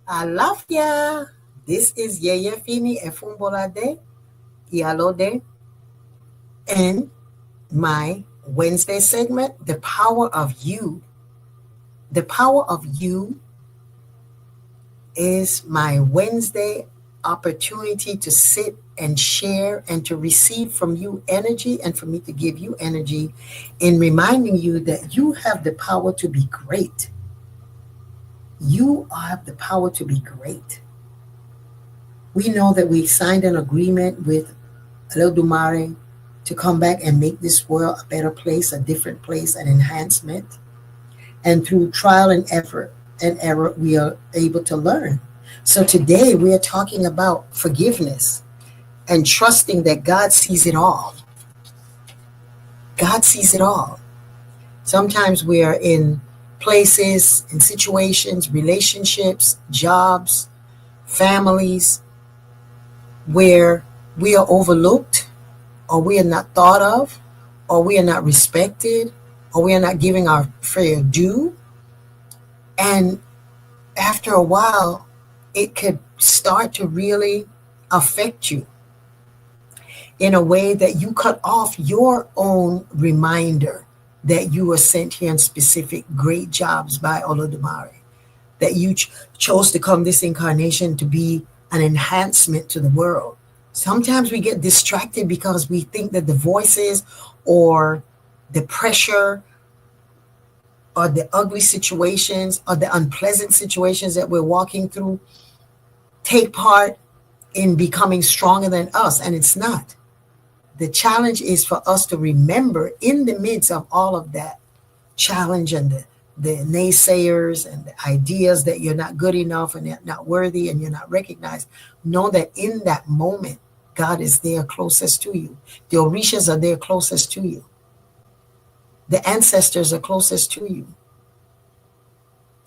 I love ya. This is Yeyefini Efunbolade, Iyalode, and my Wednesday segment, The Power of You. The Power of You is my Wednesday opportunity to sit and share and to receive from you energy and for me to give you energy in reminding you that you have the power to be great. You have the power to be great. We know that we signed an agreement with Dumare to come back and make this world a better place, a different place, an enhancement. And through trial and effort and error, we are able to learn. So today we are talking about forgiveness and trusting that God sees it all. God sees it all. Sometimes we are in places, in situations, relationships, jobs, families where we are overlooked or we are not thought of, or we are not respected, or we are not giving our fair due. And after a while, it could start to really affect you in a way that you cut off your own reminder that you were sent here in specific great jobs by Olodumare, that you chose to come this incarnation to be an enhancement to the world. Sometimes we get distracted because we think that the voices or the pressure or the ugly situations or the unpleasant situations that we're walking through take part in becoming stronger than us, and it's not. The challenge is for us to remember in the midst of all of that challenge and the naysayers and the ideas that you're not good enough and you're not worthy and you're not recognized, know that in that moment, God is there closest to you. The Orishas are there closest to you. The ancestors are closest to you.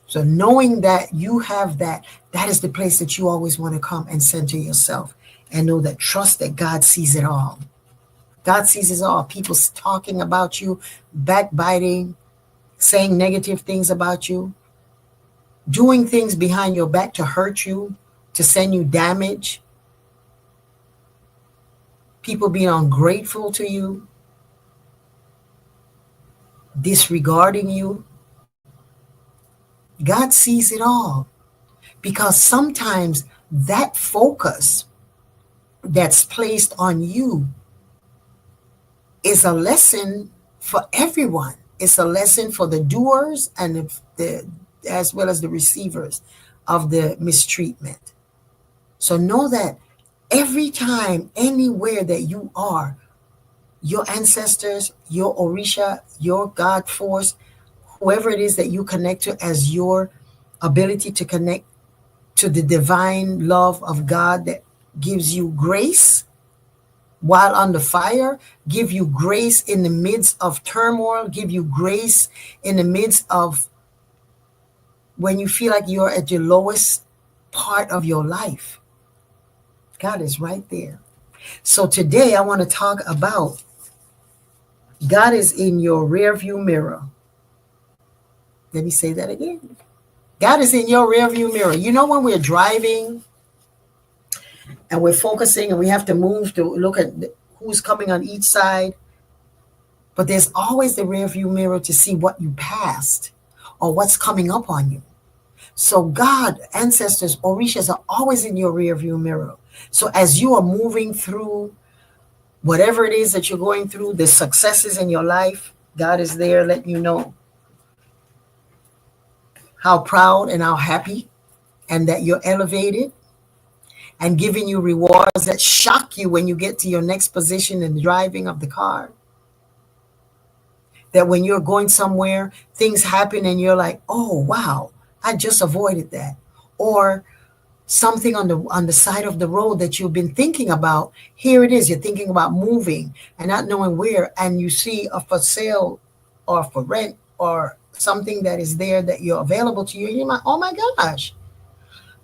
So knowing that you have that, that is the place that you always want to come and center yourself and know that trust that God sees it all. God sees it all. People talking about you, backbiting, saying negative things about you, doing things behind your back to hurt you, to send you damage, people being ungrateful to you, disregarding you. God sees it all because sometimes that focus that's placed on you is a lesson for everyone. It's a lesson for the doers and the as well as the receivers of the mistreatment. So know that every time, anywhere that you are, your ancestors, your Orisha, your God force, whoever it is that you connect to as your ability to connect to the divine love of God that gives you grace while under fire, give you grace in the midst of turmoil, give you grace in the midst of when you feel like you're at your lowest part of your life. God is right there. So today I want to talk about God is in your rear view mirror. Let me say that again. God is in your rear view mirror. You know, when we're driving and we're focusing and we have to move to look at who's coming on each side, but there's always the rear view mirror to see what you passed or what's coming up on you. So God, ancestors, Orishas are always in your rear view mirror. So as you are moving through whatever it is that you're going through, the successes in your life, God is there letting you know how proud and how happy and that you're elevated and giving you rewards that shock you when you get to your next position in the driving of the car. That when you're going somewhere, things happen and you're like, oh, wow, I just avoided that. Or something on the side of the road that you've been thinking about, here it is, you're thinking about moving and not knowing where, and you see a for sale or for rent or something that is there that you're available to you, and you're like, oh my gosh.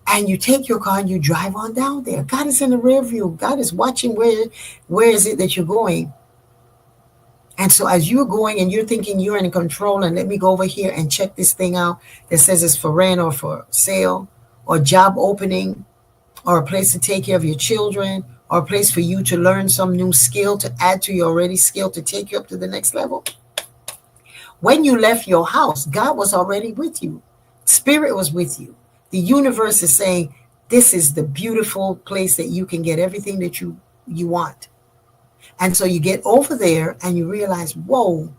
And you take your car and you drive on down there. God is in the rear view. God is watching where is it that you're going. And so as you're going and you're thinking you're in control and let me go over here and check this thing out that says it's for rent or for sale or job opening, or a place to take care of your children, or a place for you to learn some new skill to add to your already skill to take you up to the next level. When you left your house, God was already with you. Spirit was with you. The universe is saying, this is the beautiful place that you can get everything that you want. And so you get over there and you realize, whoa,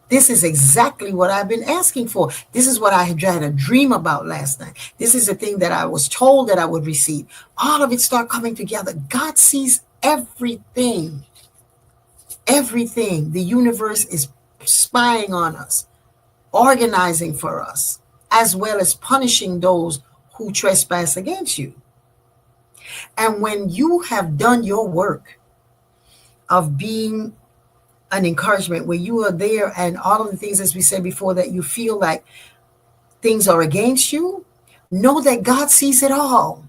this is exactly what I've been asking for. This is what I had a dream about last night. This is the thing that I was told that I would receive. All of it start coming together. God sees everything. Everything. The universe is spying on us, organizing for us, as well as punishing those who trespass against you. And when you have done your work of being an encouragement, where you are there and all of the things, as we said before, that you feel like things are against you, know that God sees it all.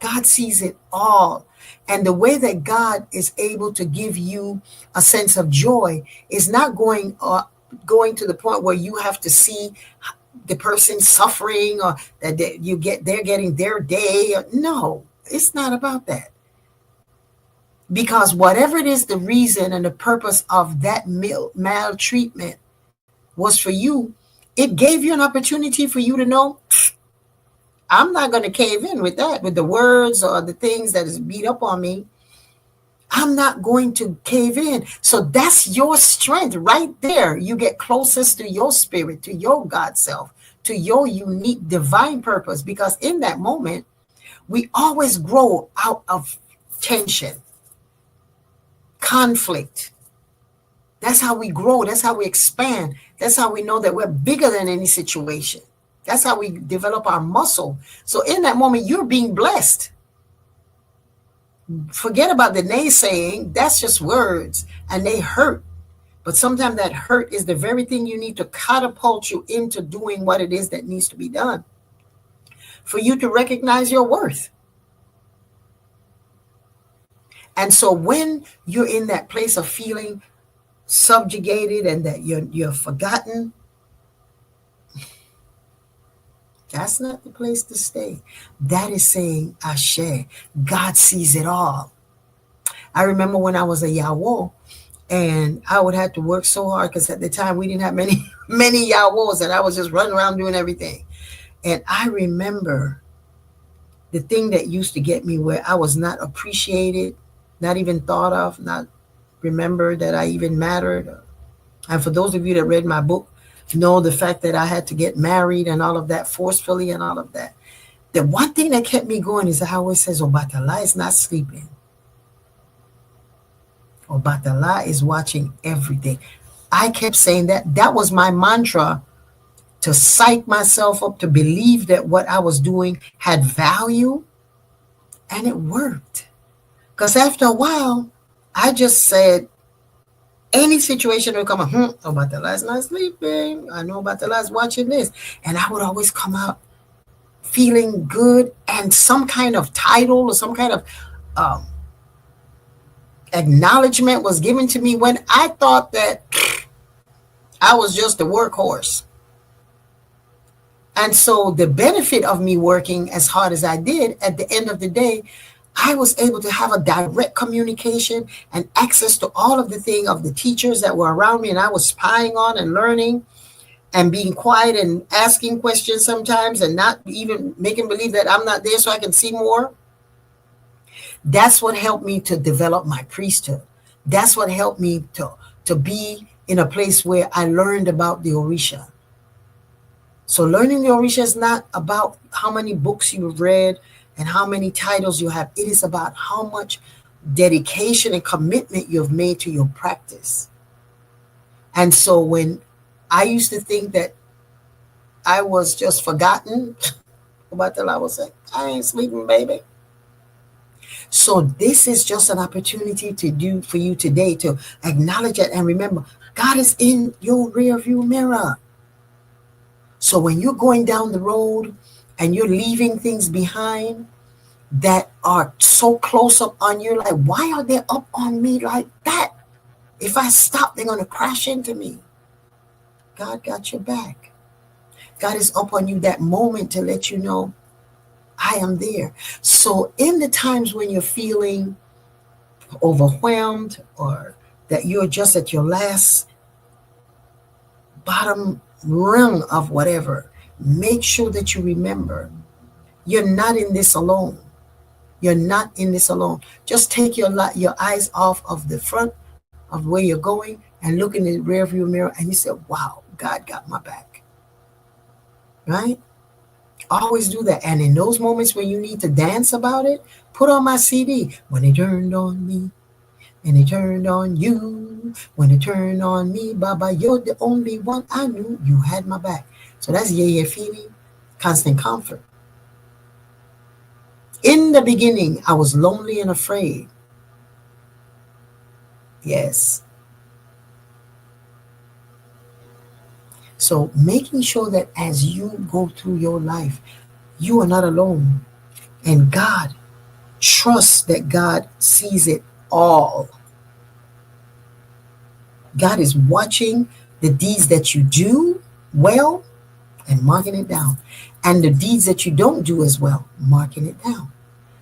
God sees it all. And the way that God is able to give you a sense of joy is not going to the point where you have to see the person suffering, or that they're getting their day. No, it's not about that. Because whatever it is, the reason and the purpose of that maltreatment was for you, it gave you an opportunity for you to know, I'm not going to cave in with that, with the words or the things that is beat up on me. I'm not going to cave in. So that's your strength right there. You get closest to your spirit, to your God self, to your unique divine purpose. Because in that moment, we always grow out of tension, conflict. That's how we grow. That's how we expand. That's how we know that we're bigger than any situation. That's how we develop our muscle. So in that moment, you're being blessed. Forget about the naysaying. That's just words, and they hurt. But sometimes that hurt is the very thing you need to catapult you into doing what it is that needs to be done, for you to recognize your worth. And so when you're in that place of feeling subjugated and that you're forgotten, that's not the place to stay. That is saying Ashe. God sees it all. I remember when I was a Yawo, and I would have to work so hard, because at the time we didn't have many Yawos, and I was just running around doing everything. And I remember the thing that used to get me, where I was not appreciated, not even thought of, not remembered that I even mattered. And for those of you that read my book, know the fact that I had to get married and all of that forcefully and all of that. The one thing that kept me going is I always says, Obatala is not sleeping. Obatala is watching everything. I kept saying that. That was my mantra, to psych myself up to believe that what I was doing had value. And it worked. Because after a while, I just said, any situation will come up, Obatala is not sleeping. I know Obatala is watching this. And I would always come out feeling good, and some kind of title or some kind of acknowledgement was given to me, when I thought that I was just a workhorse. And so the benefit of me working as hard as I did, at the end of the day, I was able to have a direct communication and access to all of the thing of the teachers that were around me, and I was spying on and learning and being quiet and asking questions sometimes, and not even making believe that I'm not there so I can see more. That's what helped me to develop my priesthood. That's what helped me to be in a place where I learned about the Orisha. So learning the Orisha is not about how many books you've read and how many titles you have. It is about how much dedication and commitment you've made to your practice. And so when I used to think that I was just forgotten about that, I was like, I ain't sleeping, baby. So this is just an opportunity to do for you today, to acknowledge it and remember, God is in your rear view mirror. So when you're going down the road and you're leaving things behind that are so close up on you, like, why are they up on me like that? If I stop, they're going to crash into me. God got your back. God is upon you that moment to let you know, I am there. So in the times when you're feeling overwhelmed or that you're just at your last bottom rung of whatever, make sure that you remember you're not in this alone. You're not in this alone. Just take your eyes off of the front of where you're going and look in the rearview mirror and you say, wow, God got my back. Right? Always do that. And in those moments when you need to dance about it, put on my CD. When it turned on me, and it turned on you. When it turned on me, Baba, you're the only one I knew. You had my back. So that's Yeyefini, constant comfort. In the beginning, I was lonely and afraid. Yes. So making sure that as you go through your life, you are not alone. And God, trust that God sees it all. God is watching the deeds that you do well and marking it down. And the deeds that you don't do as well, marking it down.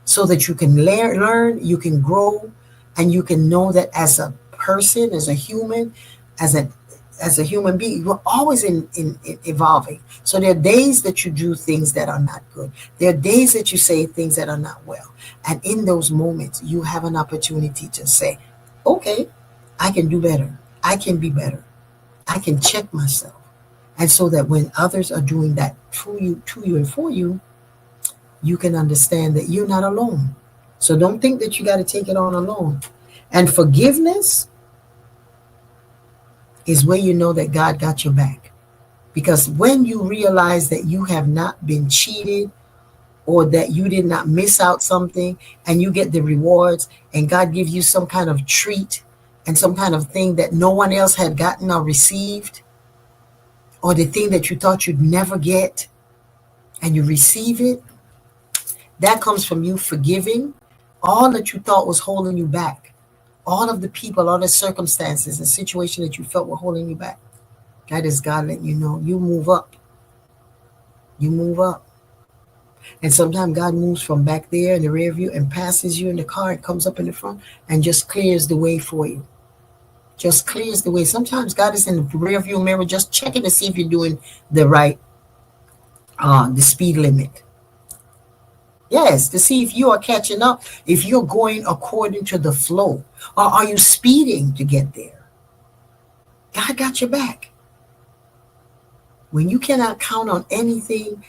So that you can learn, you can grow, and you can know that as a person, as a human, as a human being, you're always in evolving. So there are days that you do things that are not good. There are days that you say things that are not well. And in those moments, you have an opportunity to say, okay, I can do better. I can be better. I can check myself. And so that when others are doing that to you and for you, you can understand that you're not alone. So don't think that you got to take it on alone. And forgiveness is where you know that God got your back. Because when you realize that you have not been cheated or that you did not miss out something and you get the rewards and God gives you some kind of treat and some kind of thing that no one else had gotten or received, or the thing that you thought you'd never get and you receive it, that comes from you forgiving all that you thought was holding you back. All of the people, all the circumstances and situations that you felt were holding you back. That is God letting you know you move up. You move up. And sometimes God moves from back there in the rear view and passes you in the car and comes up in the front and just clears the way for you. Just clears the way. Sometimes God is in the rear view mirror just checking to see if you're doing the right, the speed limit. Yes, to see if you are catching up, if you're going according to the flow, or are you speeding to get there? God got your back. When you cannot count on anything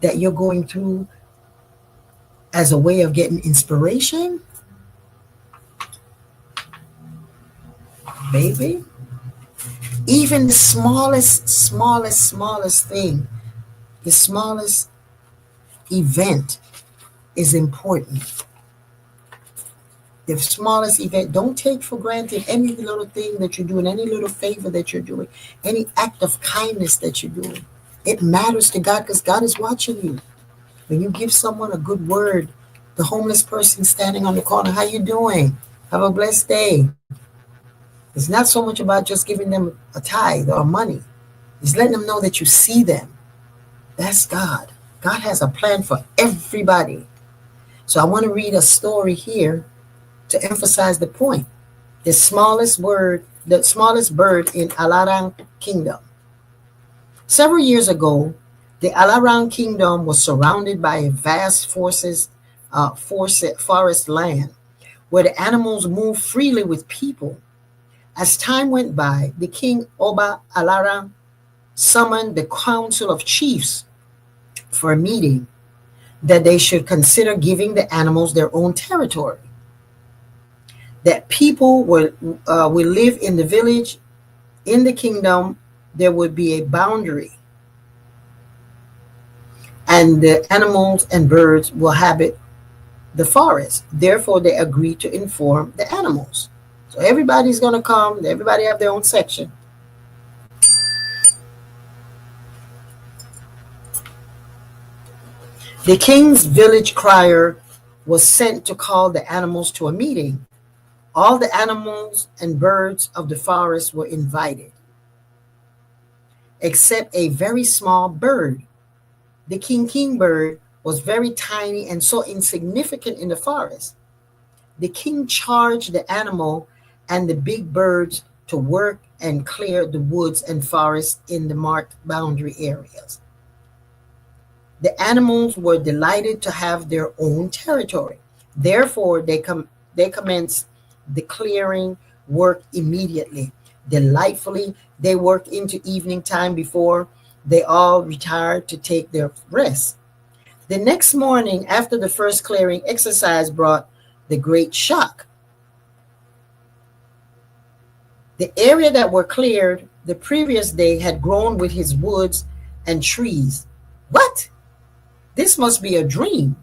that you're going through as a way of getting inspiration, baby, even the smallest thing, the smallest event is important. The smallest event, don't take for granted any little thing that you're doing, any little favor that you're doing, any act of kindness that you're doing. It matters to God because God is watching you. When you give someone a good word, the homeless person standing on the corner, how you doing? Have a blessed day. It's not so much about just giving them a tithe or money. It's letting them know that you see them. That's God. God has a plan for everybody. So I want to read a story here to emphasize the point. The smallest bird in Alarang Kingdom. Several years ago, the Alarang Kingdom was surrounded by a vast forest land where the animals moved freely with people. As time went by, the king Oba Alarang summoned the council of chiefs for a meeting that they should consider giving the animals their own territory. That people will live in the village, in the kingdom, there would be a boundary. And the animals and birds will habit the forest. Therefore, they agreed to inform the animals. So everybody's going to come. Everybody have their own section. The king's village crier was sent to call the animals to a meeting. All the animals and birds of the forest were invited. except a very small bird. The king bird was very tiny and so insignificant in the forest. The king charged the animal and the big birds to work and clear the woods and forests in the marked boundary areas. The animals were delighted to have their own territory. Therefore, they commenced the clearing work immediately. Delightfully, they worked into evening time before they all retired to take their rest. The next morning, after the first clearing exercise brought the great shock. The area that were cleared the previous day had grown with his woods and trees. What? This must be a dream.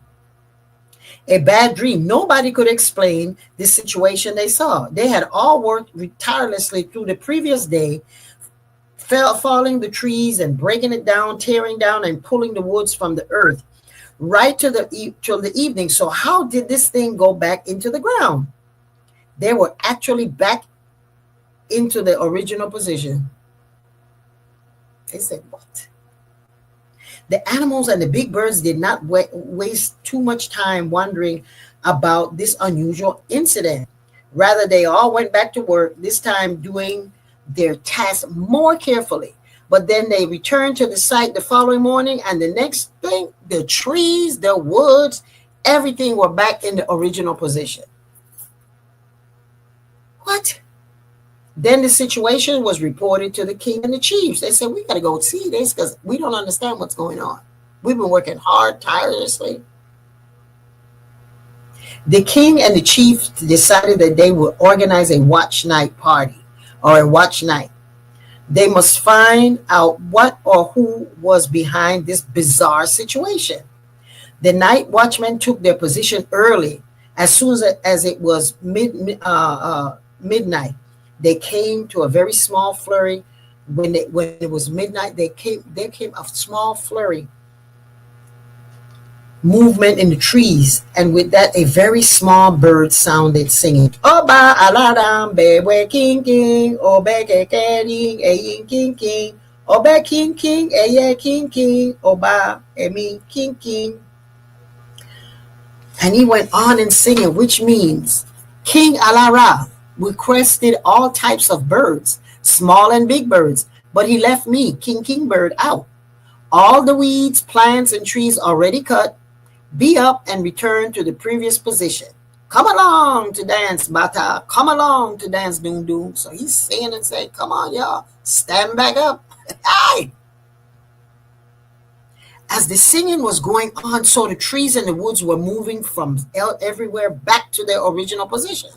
A bad dream. Nobody could explain the situation they saw. They had all worked tirelessly through the previous day, falling the trees and breaking it down, tearing down and pulling the woods from the earth right till the evening. So how did this thing go back into the ground? They were actually back into the original position. They said, what? The animals and the big birds did not waste too much time wondering about this unusual incident. Rather, they all went back to work, this time doing their task more carefully. But then they returned to the site the following morning, and the next thing, the trees, the woods, everything were back in the original position. What? Then the situation was reported to the king and the chiefs. They said, we got to go see this because we don't understand what's going on. We've been working hard, tirelessly. The king and the chiefs decided that they would organize a watch night party or a watch night. They must find out what or who was behind this bizarre situation. The night watchmen took their position early. As soon as it was midnight, they came to a very small flurry. When it was midnight, there came a small flurry movement in the trees, and with that, a very small bird sounded singing. Oba aladam bewe king king, obe kekeling eyin king king, obe king king eye king king, oba emi king king. And he went on and singing, which means King Alara requested all types of birds, small and big birds, but he left me, King Bird, out. All the weeds, plants, and trees already cut. Be up and return to the previous position. Come along to dance, Bata. Come along to dance, Doom Doom. So he's singing and saying, come on, y'all. Stand back up. Hey! As the singing was going on, so the trees and the woods were moving from everywhere back to their original position.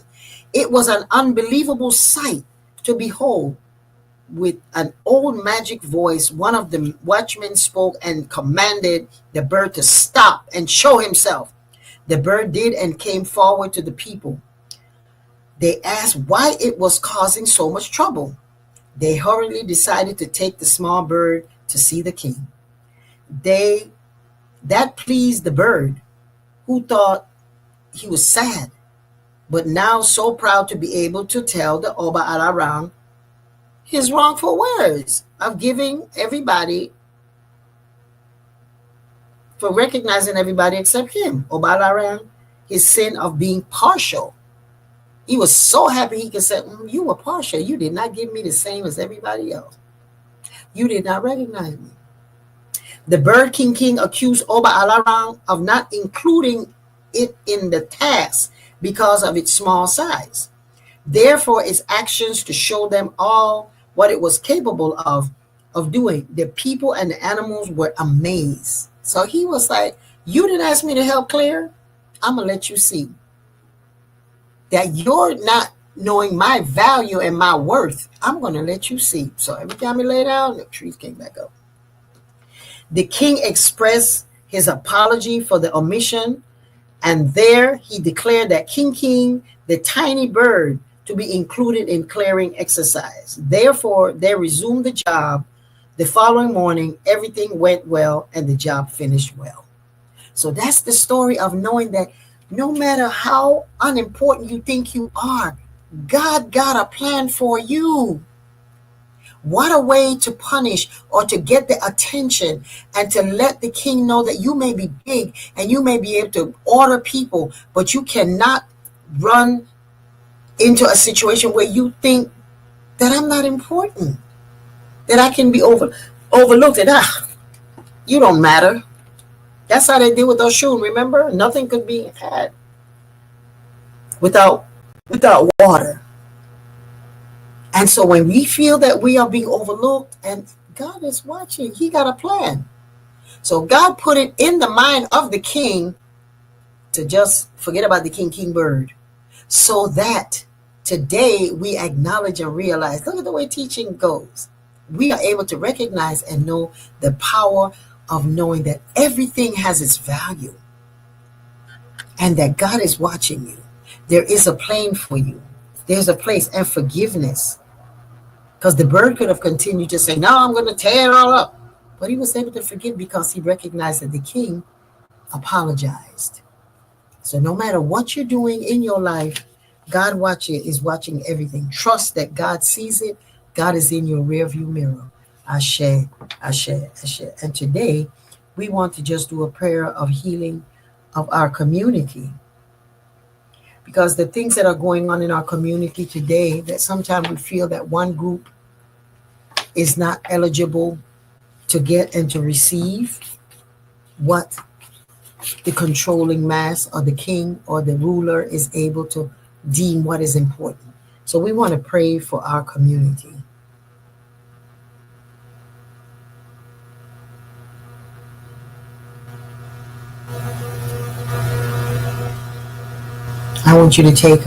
It was an unbelievable sight to behold. With an old magic voice, one of the watchmen spoke and commanded the bird to stop and show himself. The bird did and came forward to the people. They asked why it was causing so much trouble. They hurriedly decided to take the small bird to see the king. That pleased the bird, who thought he was sad, but now so proud to be able to tell the Oba Alarang his wrongful words of giving everybody, for recognizing everybody except him, Oba Alarang, his sin of being partial. He was so happy he could say, you were partial. You did not give me the same as everybody else. You did not recognize me. The bird king accused Oba Alarang of not including it in the task because of its small size. Therefore, its actions to show them all what it was capable of doing. The people and the animals were amazed. So he was like, you didn't ask me to help clear? I'm going to let you see that you're not knowing my value and my worth. I'm going to let you see. So every time he lay down, the trees came back up. The king expressed his apology for the omission, and there he declared that King, the tiny bird, to be included in clearing exercise. Therefore, they resumed the job. The following morning, everything went well and the job finished well. So that's the story of knowing that no matter how unimportant you think you are, God got a plan for you. What a way to punish or to get the attention and to let the king know that you may be big and you may be able to order people, but you cannot run into a situation where you think that I'm not important, that I can be overlooked, and you don't matter. That's how they did with Oshun, remember? Nothing could be had without water. And so when we feel that we are being overlooked and God is watching, he got a plan. So God put it in the mind of the king to just forget about the king bird, so that today we acknowledge and realize, look at the way teaching goes. We are able to recognize and know the power of knowing that everything has its value and that God is watching you. There is a plan for you. There's a place, and forgiveness. Because the bird could have continued to say, no, I'm going to tear it all up. But he was able to forgive because he recognized that the king apologized. So no matter what you're doing in your life, God is watching everything. Trust that God sees it. God is in your rearview mirror. Ashe, ashe, ashe. And today, we want to just do a prayer of healing of our community. Because the things that are going on in our community today, that sometimes we feel that one group is not eligible to get and to receive what the controlling mass or the king or the ruler is able to deem what is important. So we want to pray for our community. I want you to take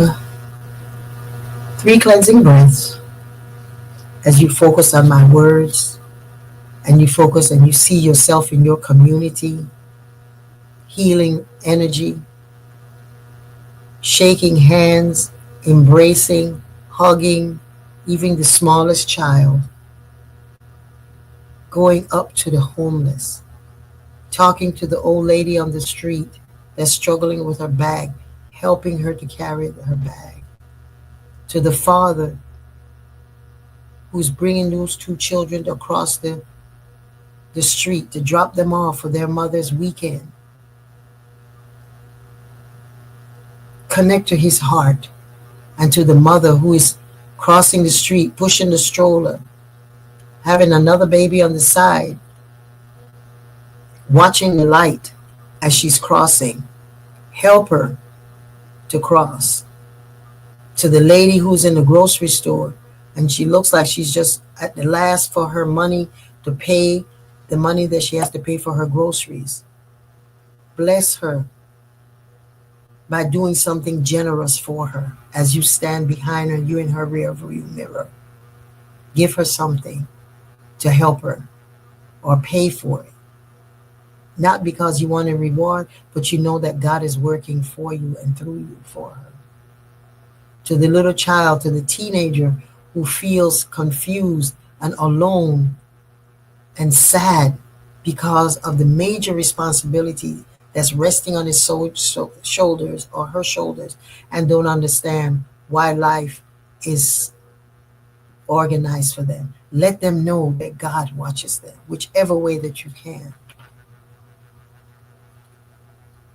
3 cleansing breaths as you focus on my words and you focus and you see yourself in your community, healing energy, shaking hands, embracing, hugging, even the smallest child, going up to the homeless, talking to the old lady on the street that's struggling with her bag, helping her to carry her bag, to the father who's bringing those 2 children across the street to drop them off for their mother's weekend. Connect to his heart, and to the mother who is crossing the street, pushing the stroller, having another baby on the side, watching the light as she's crossing. Help her to cross. To the lady who's in the grocery store and she looks like she's just at the last for her money to pay the money that she has to pay for her groceries. Bless her by doing something generous for her as you stand behind her, you in her rear view mirror. Give her something to help her or pay for it. Not because you want a reward, but you know that God is working for you and through you for her. To the little child, to the teenager who feels confused and alone and sad because of the major responsibility that's resting on his shoulders or her shoulders, and don't understand why life is organized for them. Let them know that God watches them, whichever way that you can.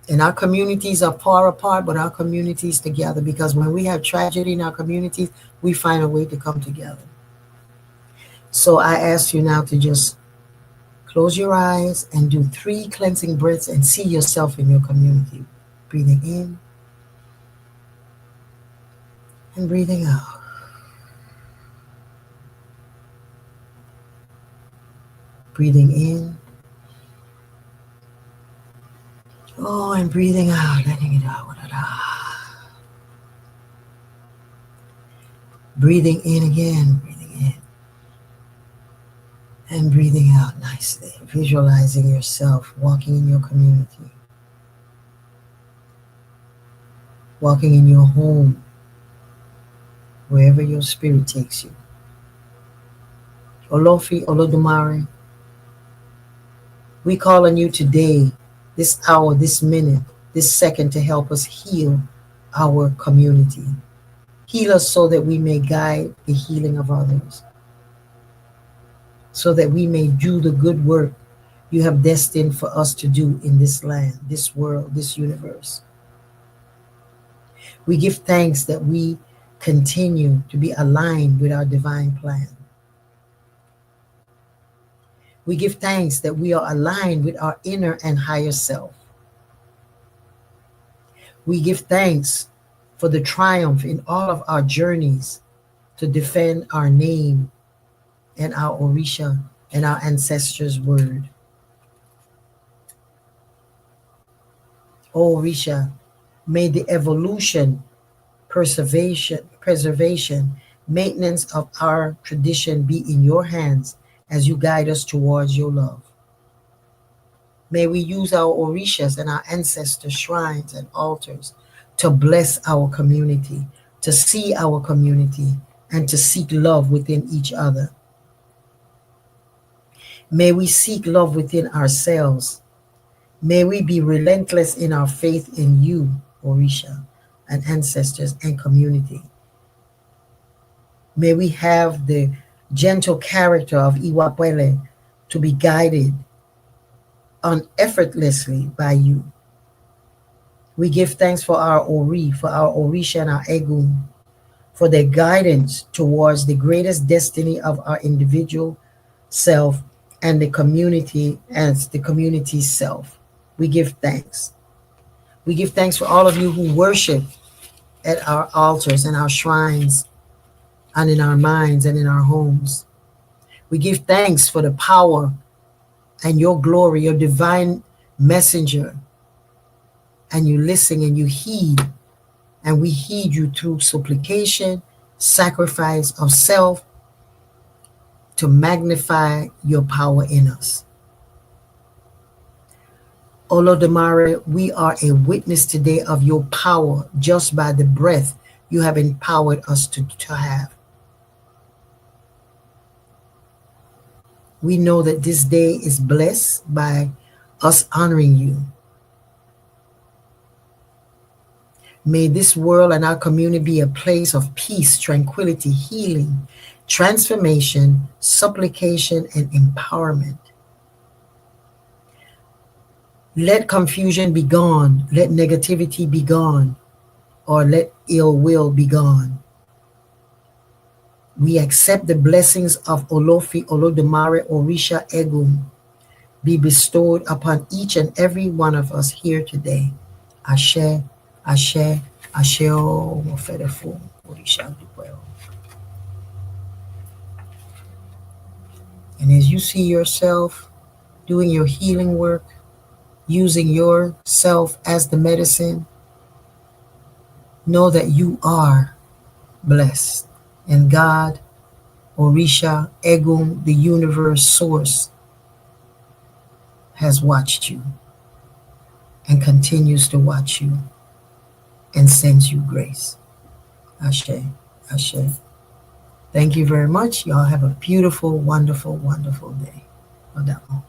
And our communities are far apart, but our communities together, because when we have tragedy in our communities, we find a way to come together. So I ask you now to just close your eyes and do 3 cleansing breaths and see yourself in your community. Breathing in and breathing out. Breathing in. Oh, and breathing out, letting it out. Breathing in again, breathing in. And breathing out nicely. Visualizing yourself walking in your community. Walking in your home. Wherever your spirit takes you. Olofi, Olodumare, we call on you today, this hour, this minute, this second, to help us heal our community. Heal us so that we may guide the healing of others. so that we may do the good work you have destined for us to do in this land, this world, this universe. We give thanks that we continue to be aligned with our divine plan. We give thanks that we are aligned with our inner and higher self. We give thanks for the triumph in all of our journeys to defend our name and our Orisha and our ancestors' word. O Orisha, may the evolution, preservation, maintenance of our tradition be in your hands as you guide us towards your love. May we use our Orishas and our ancestors' shrines and altars to bless our community, to see our community, and to seek love within each other. May we seek love within ourselves. May we be relentless in our faith in you, Orisha, and ancestors and community. May we have the gentle character of Iwapwele to be guided effortlessly by you. We give thanks for our Ori, for our Orisha and our Egun, for their guidance towards the greatest destiny of our individual self and the community as the community's self. We give thanks. We give thanks for all of you who worship at our altars and our shrines and in our minds and in our homes. We give thanks for the power and your glory, your divine messenger. And you listen and you heed, and we heed you through supplication, sacrifice of self to magnify your power in us. Olodumare, we are a witness today of your power just by the breath you have empowered us to have. We know that this day is blessed by us honoring you. May this world and our community be a place of peace, tranquility, healing, transformation, supplication, and empowerment. Let confusion be gone. Let negativity be gone. Or let ill will be gone. We accept the blessings of Olofi, Olodumare, Orisha, Egun be bestowed upon each and every one of us here today. Ashe, Ashe, Asheo, Mofedefu, Orisha, Dukweo. And as you see yourself doing your healing work, using yourself as the medicine, know that you are blessed. And God, Orisha, Egun, the universe source, has watched you and continues to watch you and sends you grace. Ashe, Ashe. Thank you very much. Y'all have a beautiful, wonderful, wonderful day. Adamo.